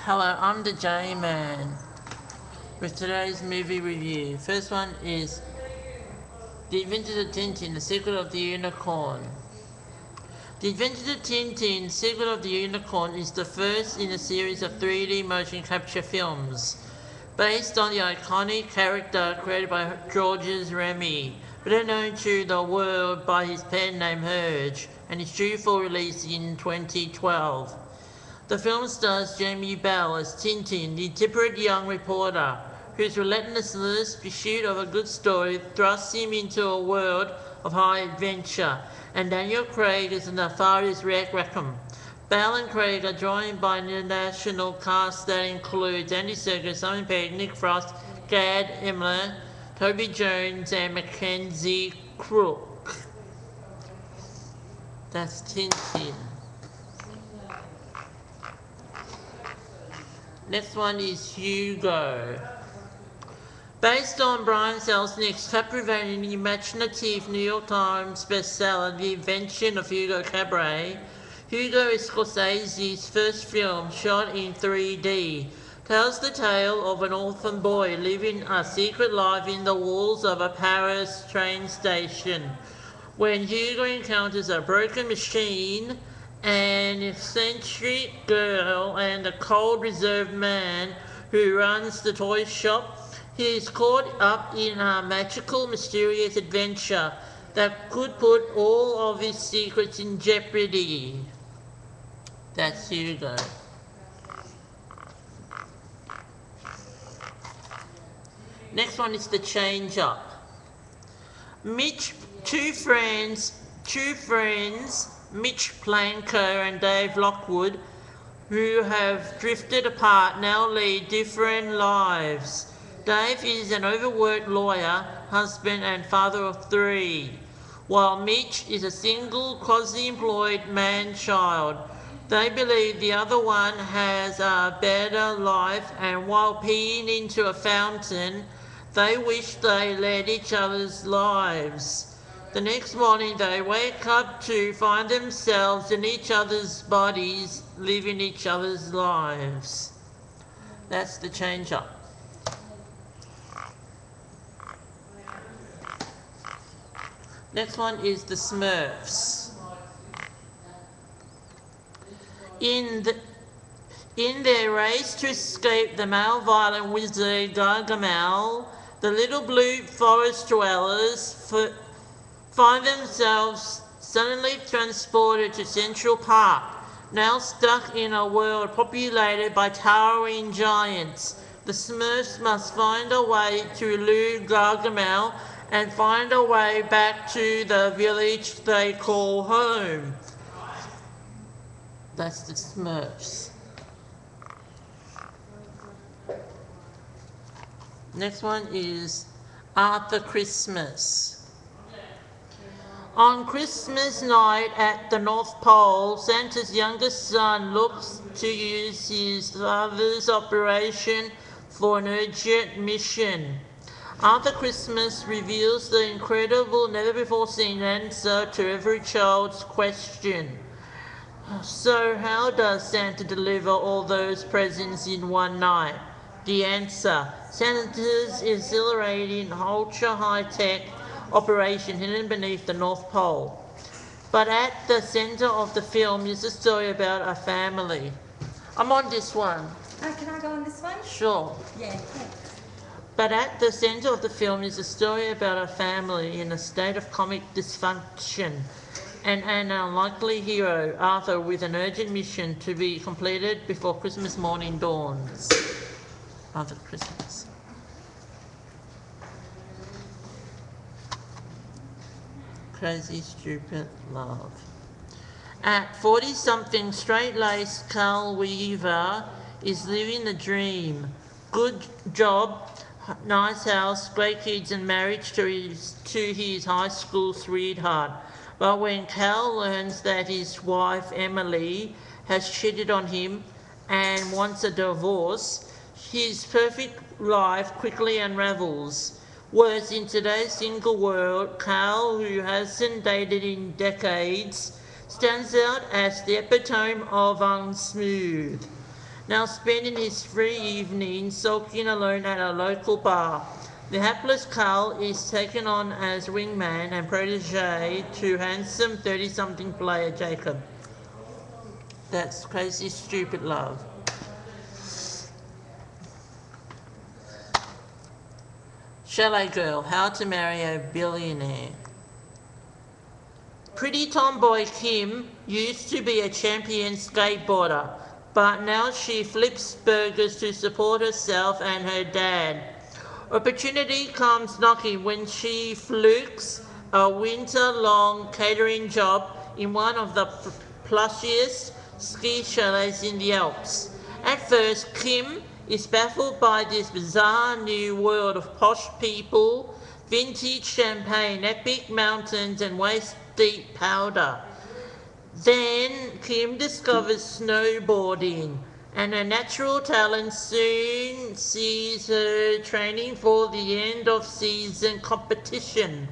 Hello, I'm the J-Man with today's movie review. First one is The Adventures of Tintin, the Secret of the Unicorn. The Adventures of Tintin, Secret of the Unicorn is the first in a series of 3D motion capture films based on the iconic character created by Georges Remy, better known to the world by his pen name Herge, and is due for release in 2012. The film stars Jamie Bell as Tintin, the temperate young reporter, whose relentless pursuit of a good story thrusts him into a world of high adventure, and Daniel Craig as the nefarious Rackham. Bell and Craig are joined by an international cast that includes Andy Serkis, Simon Pegg, Nick Frost, Gad Elmaleh, Toby Jones, and Mackenzie Crook. That's Tintin. Next one is Hugo. Based on Brian Selznick's captivating imaginative New York Times bestseller, The Invention of Hugo Cabret, Hugo is Scorsese's first film shot in 3D. Tells the tale of an orphan boy living a secret life in the walls of a Paris train station. When Hugo encounters a broken machine, an eccentric girl, and a cold, reserved man who runs the toy shop, he is caught up in a magical, mysterious adventure that could put all of his secrets in jeopardy. That's Hugo. Next one is The Change Up. Two friends, Mitch Planker and Dave Lockwood, who have drifted apart, now lead different lives. Dave is an overworked lawyer, husband and father of 3, while Mitch is a single, quasi-employed man-child. They believe the other one has a better life, and while peeing into a fountain, they wish they led each other's lives. The next morning they wake up to find themselves in each other's bodies, living each other's lives. That's The Change Up. Next one is The Smurfs. In their race to escape the malevolent wizard Gargamel, the little blue forest dwellers find themselves suddenly transported to Central Park, now stuck in a world populated by towering giants. The Smurfs must find a way to elude Gargamel and find a way back to the village they call home. That's The Smurfs. Next one is Arthur Christmas. On Christmas night at the North Pole, Santa's youngest son looks to use his father's operation for an urgent mission. Arthur Christmas reveals the incredible, never-before-seen answer to every child's question. So how does Santa deliver all those presents in one night? The answer: Santa's exhilarating, ultra-high-tech operation hidden beneath the North Pole. But at the center of the film is a story about a family. I'm on this one. Can I go on this one? Sure. Yeah, thanks. But at the center of the film is a story about a family in a state of comic dysfunction, and an unlikely hero, Arthur, with an urgent mission to be completed before Christmas morning dawns. Arthur Christmas. Crazy Stupid Love. At 40-something, straight-laced Carl Weaver is living the dream. Good job, nice house, great kids, and marriage to his high school sweetheart. But when Cal learns that his wife Emily has cheated on him and wants a divorce, his perfect life quickly unravels. Worse, in today's single world, Carl, who hasn't dated in decades, stands out as the epitome of unsmooth. now spending his free evening sulking alone at a local bar. The hapless Carl is taken on as wingman and protege to handsome 30-something player Jacob. That's Crazy Stupid Love. Chalet Girl, How to Marry a Billionaire. Pretty tomboy Kim used to be a champion skateboarder, but now she flips burgers to support herself and her dad. Opportunity comes knocking when she flukes a winter-long catering job in one of the plushiest ski chalets in the Alps. At first, Kim is baffled by this bizarre new world of posh people, vintage champagne, epic mountains, and waist-deep powder. Then Kim discovers snowboarding, and her natural talent soon sees her training for the end-of-season competition,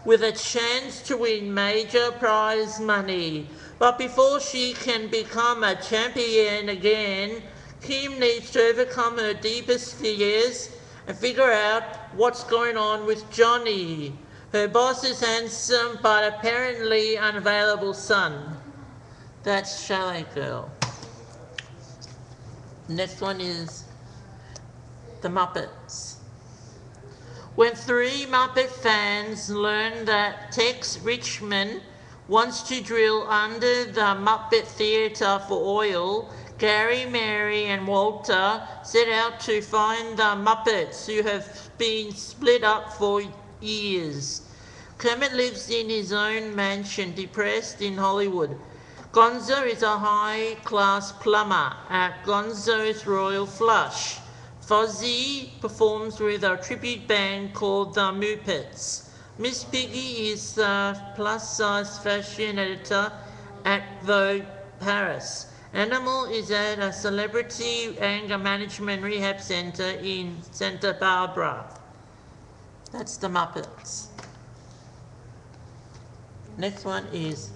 with a chance to win major prize money. But before she can become a champion again, Kim needs to overcome her deepest fears and figure out what's going on with Johnny, her boss's handsome but apparently unavailable son. That's Chalet Girl. Next one is The Muppets. When three Muppet fans learn that Tex Richmond wants to drill under the Muppet Theatre for oil, Gary, Mary, and Walter set out to find the Muppets, who have been split up for years. Kermit lives in his own mansion, depressed in Hollywood. Gonzo is a high-class plumber at Gonzo's Royal Flush. Fozzie performs with a tribute band called the Muppets. Miss Piggy is a plus-size fashion editor at Vogue Paris. Animal is at a celebrity anger management rehab center in Santa Barbara. That's the Muppets. Next one is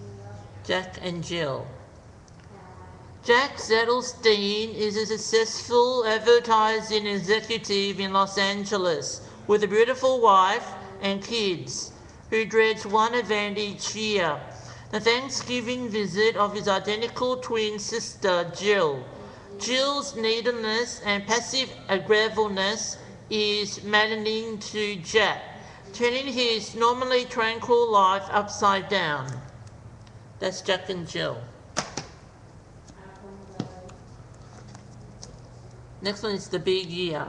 Jack and Jill. Jack Zettelstein is a successful advertising executive in Los Angeles with a beautiful wife and kids, who dreads one event each year: the Thanksgiving visit of his identical twin sister, Jill. Jill's neediness and passive agreeableness is maddening to Jack, turning his normally tranquil life upside down. That's Jack and Jill. Next one is The Big Year.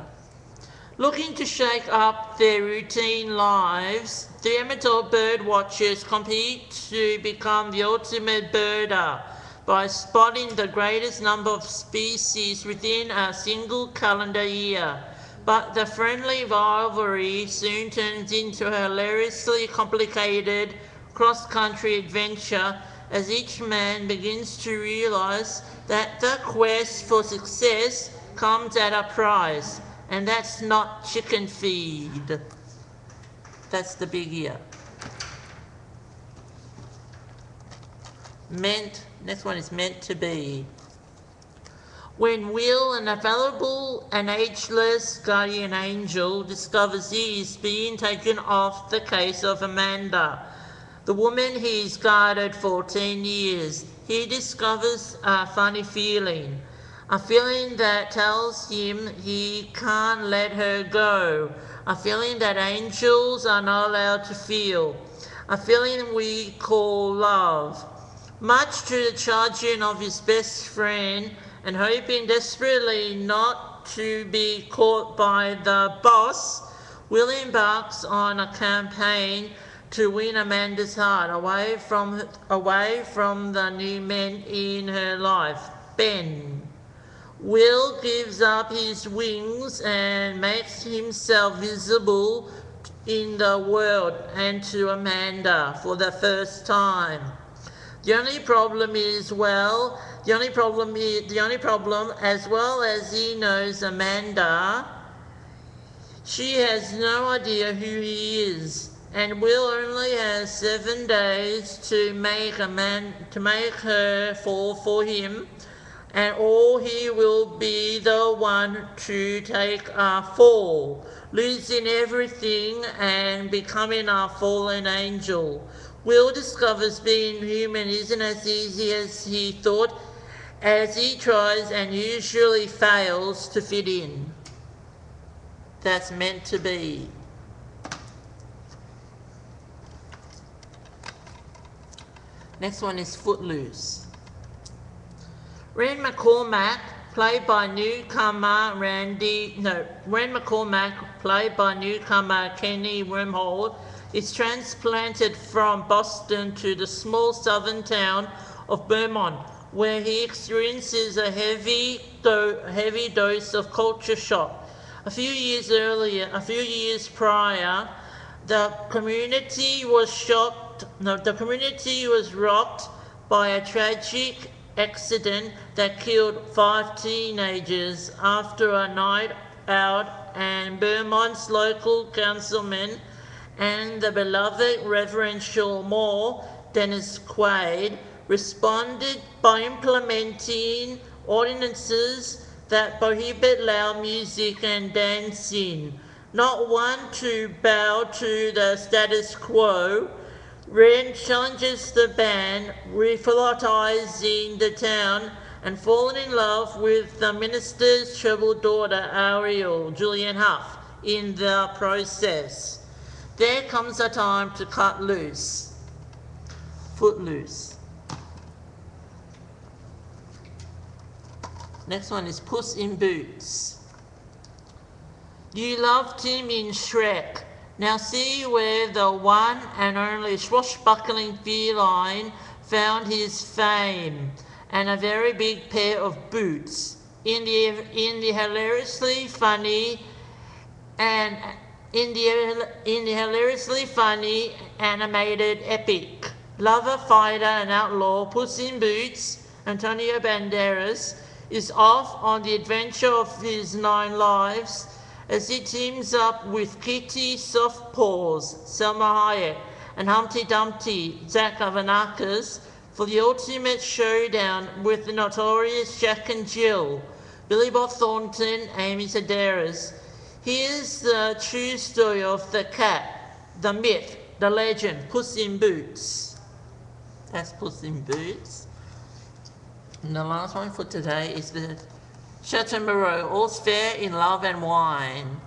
Looking to shake up their routine lives, the amateur bird watchers compete to become the ultimate birder by spotting the greatest number of species within a single calendar year. But the friendly rivalry soon turns into a hilariously complicated cross-country adventure as each man begins to realize that the quest for success comes at a price, and that's not chicken feed. That's The Big Year. Next one is Meant to Be. When Will, an available and ageless guardian angel, discovers he is being taken off the case of Amanda, the woman he's guarded for 10 years, he discovers a funny feeling. A feeling that tells him he can't let her go. A feeling that angels are not allowed to feel. A feeling we call love. Much to the chagrin of his best friend, and hoping desperately not to be caught by the boss, Will embarks on a campaign to win Amanda's heart away from the new men in her life. Ben. Will gives up his wings and makes himself visible in the world and to Amanda for the first time. The only problem, as well as he knows Amanda, she has no idea who he is, and Will only has 7 days to make her fall for him. and or he will be the one to take a fall, losing everything and becoming a fallen angel. Will discovers being human isn't as easy as he thought, as he tries and usually fails to fit in. That's meant to be. Next one is Footloose. Rand McCormack, played by newcomer Kenny Wormhole, is transplanted from Boston to the small southern town of Vermont, where he experiences a heavy dose of culture shock. A few years prior, the community was rocked by a tragic accident that killed 5 teenagers after a night out, and Vermont's local councilman and the beloved reverential Moore, Dennis Quaid, responded by implementing ordinances that prohibit loud music and dancing. Not one to bow to the status quo, Rand challenges the ban, revitalizing the town and falling in love with the minister's troubled daughter Ariel, Julianne Hough, in the process. There comes a time to cut loose. Footloose. Next one is Puss in Boots. You loved him in Shrek. Now see where the one and only swashbuckling feline found his fame, and a very big pair of boots in the hilariously funny animated epic. Lover, fighter, and outlaw Puss in Boots, Antonio Banderas, is off on the adventure of his 9 lives as he teams up with Kitty Softpaws, Selma Hayek, and Humpty Dumpty, Zach Galifianakis, for the ultimate showdown with the notorious Jack and Jill, Billy Bob Thornton, Amy Sedaris. Here's the true story of the cat, the myth, the legend, Puss in Boots. That's Puss in Boots. And the last one for today is the Chateau Moreau, All's Fair in Love and Wine.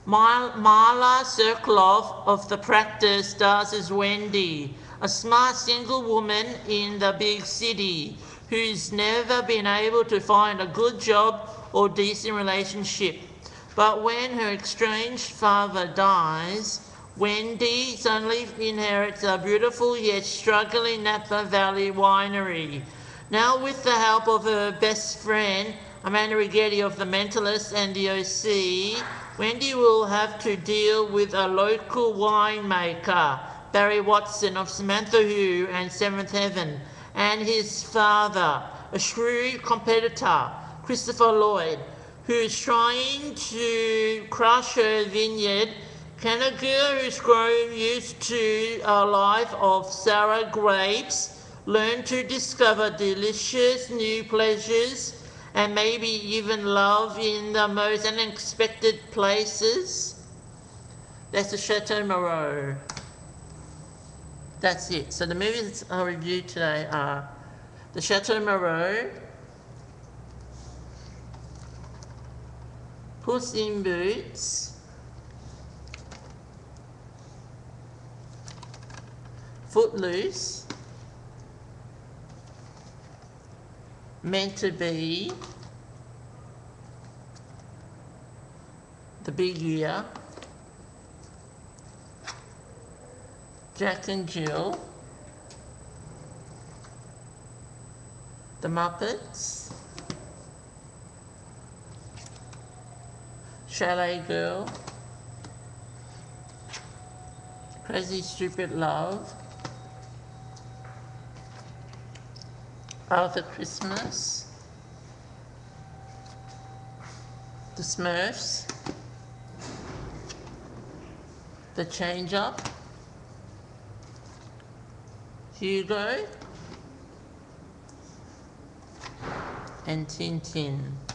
Marla Serklov of The Practice stars as Wendy, a smart single woman in the big city who's never been able to find a good job or decent relationship. But when her estranged father dies, Wendy suddenly inherits a beautiful yet struggling Napa Valley winery. Now, with the help of her best friend, Amanda Righetti of The Mentalist and The OC, Wendy will have to deal with a local winemaker, Barry Watson of Samantha Who and Seventh Heaven, and his father, a shrewd competitor, Christopher Lloyd, who is trying to crush her vineyard. Can a girl who's grown used to a life of sour grapes learn to discover delicious new pleasures and maybe even love in the most unexpected places? That's the Chateau Moreau. That's it. So the movies I reviewed today are the Chateau Moreau, Puss in Boots, Footloose, Meant to Be, The Big Year, Jack and Jill, The Muppets, Chalet Girl, Crazy Stupid Love, Arthur Christmas, The Smurfs, The Change Up, Hugo, and Tintin.